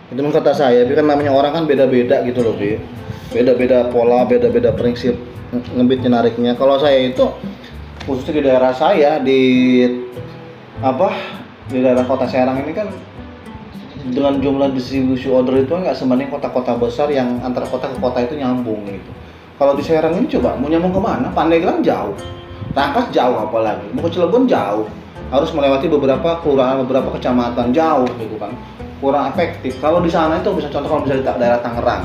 Itu mah kata saya, tapi kan namanya orang kan beda-beda gitu loh, Bi. Beda-beda pola, beda-beda prinsip ngebitnya nariknya. Kalau saya itu khususnya di daerah saya di apa di daerah kota Serang ini kan dengan jumlah distribusi order itu nggak sebanding kota-kota besar yang antara kota ke kota itu nyambung gitu. Kalau di Serang ini coba mau nyambung kemana? Pandeglang jauh, Rangkas jauh, apalagi mau ke Cilegon jauh, harus melewati beberapa kelurahan, beberapa kecamatan jauh gitu kan, kurang efektif. Kalau di sana itu bisa contoh kalau misalnya di daerah Tangerang,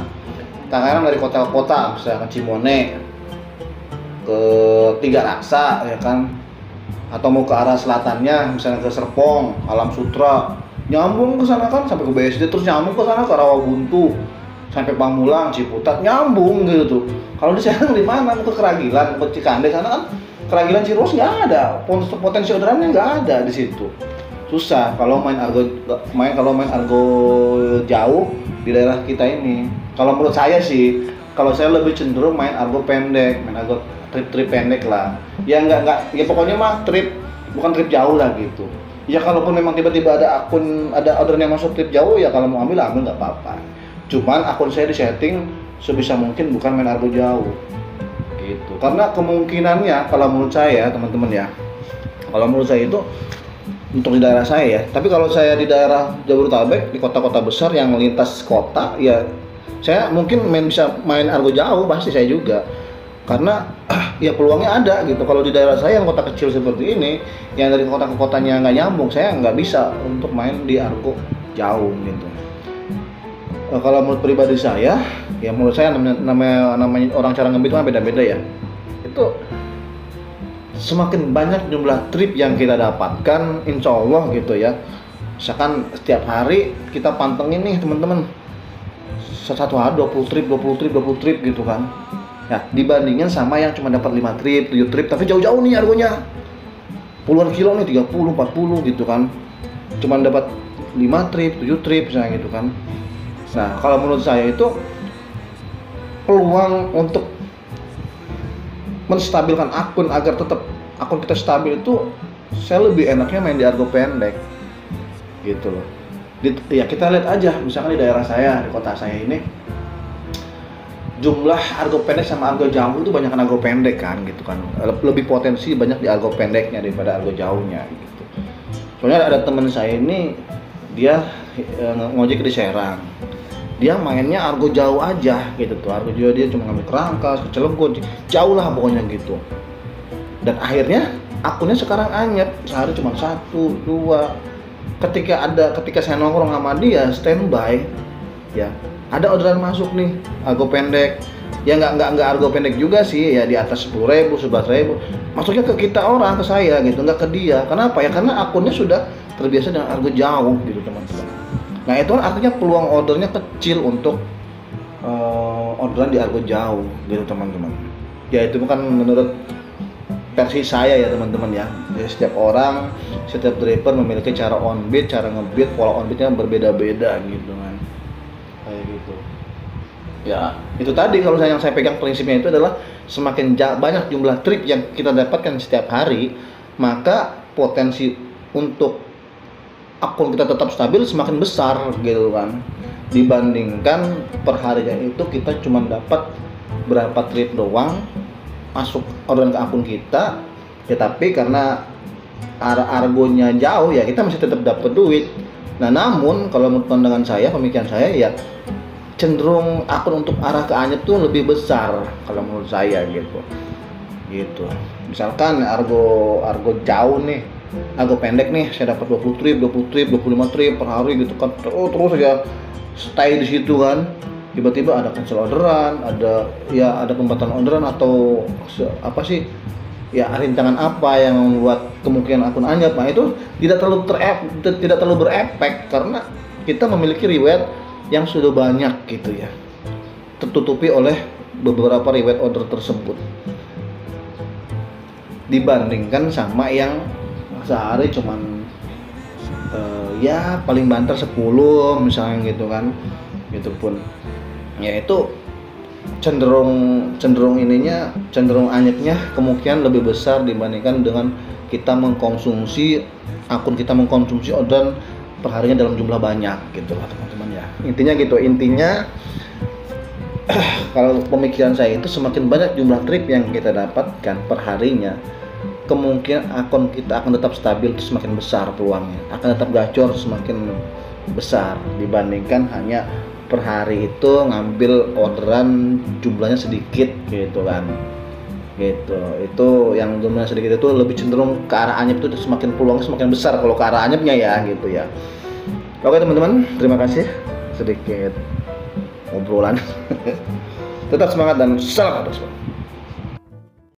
Tangerang dari kota ke kota, misalnya ke Cimone, ke Tiga Raksa ya kan, atau mau ke arah selatannya misalnya ke Serpong, Alam Sutra, nyambung ke sana kan sampai ke BSD, terus nyambung ke sana ke Rawabuntu sampai Pamulang, Ciputat, nyambung gitu tuh. Kalau di sana di mana? Mau ke Keragilan, ke Cikande sana kan, Keragilan Ciros nggak ada, potensi orderannya nggak ada di situ. Susah kalau main argo jauh di daerah kita ini. Kalau menurut saya sih, kalau saya lebih cenderung main argo pendek, main argo trip pendek lah. Ya nggak, ya pokoknya mah trip, bukan trip jauh lah gitu. Ya kalaupun memang tiba-tiba ada orderan yang masuk trip jauh, ya kalau mau ambil nggak apa-apa. Cuman akun saya disetting sebisa mungkin bukan main argo jauh gitu. Karena kemungkinannya kalau menurut saya teman-teman ya, kalau menurut saya itu untuk di daerah saya ya. Tapi kalau saya di daerah Jabodetabek, di kota-kota besar yang lintas kota, ya saya mungkin bisa main argo jauh, pasti saya juga. Karena ya peluangnya ada gitu. Kalau di daerah saya yang kota kecil seperti ini, yang dari kota ke kotanya nggak nyambung, saya nggak bisa untuk main di argo jauh gitu. Kalau menurut pribadi saya, ya menurut saya namanya orang cara ngebit mah beda-beda ya. Itu semakin banyak jumlah trip yang kita dapatkan, insya Allah gitu ya. Misalkan setiap hari kita pantengin nih teman-teman, satu hari 20 trip gitu kan. Ya, dibandingin sama yang cuma dapat 5 trip, 7 trip, tapi jauh-jauh nih argonya. Puluhan kilo nih, 30, 40 gitu kan. Cuma dapat 5 trip, 7 trip misalnya gitu kan. Nah, kalau menurut saya itu peluang untuk menstabilkan akun agar tetap akun kita stabil itu, saya lebih enaknya main di argo pendek gitu loh. Ya kita lihat aja, misalkan di daerah saya, di kota saya ini, jumlah argo pendek sama argo jauh itu banyak argo pendek kan gitu kan, lebih potensi banyak di argo pendeknya daripada argo jauhnya gitu. Soalnya ada teman saya ini, dia ngojek di Serang, dia mainnya argo jauh aja gitu tuh, argo jauh dia cuma ngambil Kerangkas, ke Cilegon, jauh lah pokoknya gitu. Dan akhirnya akunnya sekarang anyep, sehari cuma 1, 2. Ketika saya nongkrong sama dia standby, ya ada orderan masuk nih argo pendek, ya nggak argo pendek juga sih, ya di atas 10.000, 11.000, masuknya ke kita orang, ke saya gitu, nggak ke dia. Kenapa ya? Karena akunnya sudah terbiasa dengan argo jauh gitu teman-teman. Nah itu artinya peluang ordernya kecil untuk orderan di argo jauh gitu teman-teman. Ya itu kan menurut versi saya ya teman-teman ya. Jadi setiap orang, setiap driver memiliki cara on beat, cara ngebit, pola on beatnya berbeda-beda gitu kan. Kayak gitu. Ya itu tadi, kalau yang saya pegang prinsipnya itu adalah semakin banyak jumlah trip yang kita dapatkan setiap hari, maka potensi untuk akun kita tetap stabil semakin besar gitu kan, dibandingkan perharinya itu kita cuma dapat berapa trip doang masuk orderan ke akun kita ya, tapi karena argonya jauh ya kita masih tetap dapat duit. Nah namun kalau menurut pandangan saya, pemikiran saya ya cenderung akun untuk arah ke anyep tuh lebih besar kalau menurut saya gitu. Misalkan argo jauh nih, argo pendek nih, saya dapat 20 trip, 25 trip per hari gitu kan, terus aja stay di situ kan. Tiba-tiba ada cancel orderan, ada pembatalan orderan atau apa sih ya, rintangan apa yang membuat kemungkinan akun anyep. Nah itu tidak terlalu berefek karena kita memiliki riwayat yang sudah banyak gitu ya, tertutupi oleh beberapa riwayat order tersebut, dibandingkan sama yang sehari cuman ya paling banter 10 misalnya gitu kan. Gitu pun ya itu cenderung anyepnya kemungkinan lebih besar dibandingkan dengan kita mengkonsumsi orderan perharinya dalam jumlah banyak gitu lah teman-teman ya. Intinya gitu, intinya kalau pemikiran saya itu semakin banyak jumlah trip yang kita dapatkan perharinya, kemungkinan akun kita akan tetap stabil, itu semakin besar peluangnya, akan tetap gacor semakin besar dibandingkan hanya per hari itu ngambil orderan jumlahnya sedikit gitu kan. Gitu, itu yang jumlahnya sedikit itu lebih cenderung ke arah anyep, itu semakin peluangnya semakin besar kalau ke arah anyepnya ya gitu ya. Oke teman-teman, terima kasih sedikit obrolan. Tetap semangat dan salam